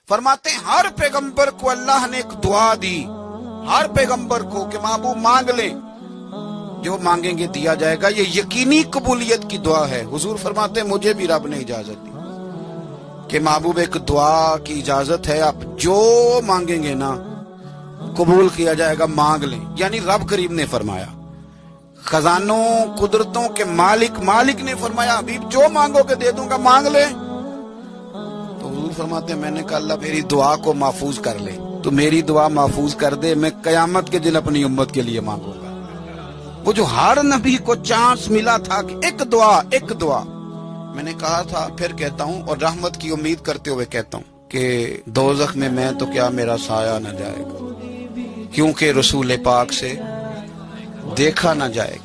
فرماتے ہیں ہر پیغمبر کو اللہ نے ایک دعا دی، ہر پیغمبر کو کہ محبوب مانگ لیں، جو مانگیں گے دیا جائے گا۔ یہ یقینی قبولیت کی دعا ہے۔ حضور فرماتے ہیں مجھے بھی رب نے اجازت دی کہ محبوب ایک دعا کی اجازت ہے، آپ جو مانگیں گے نا قبول کیا جائے گا، مانگ لیں۔ یعنی رب کریم نے فرمایا، خزانوں قدرتوں کے مالک نے فرمایا حبیب جو مانگو کہ دے دوں گا، مانگ لیں۔ تو حضور فرماتے ہیں میں نے کہا اللہ میری دعا کو محفوظ کر لے، تو میری دعا محفوظ کر دے، میں قیامت کے دن اپنی امت کے لیے مانگوں گا۔ وہ جو ہر نبی کو چانس ملا تھا کہ ایک دعا، میں نے کہا تھا پھر کہتا ہوں، اور رحمت کی امید کرتے ہوئے کہتا ہوں کہ دوزخ میں تو کیا میرا سایہ نہ جائے گا، کیونکہ رسول پاک سے دیکھا نہ جائے گا۔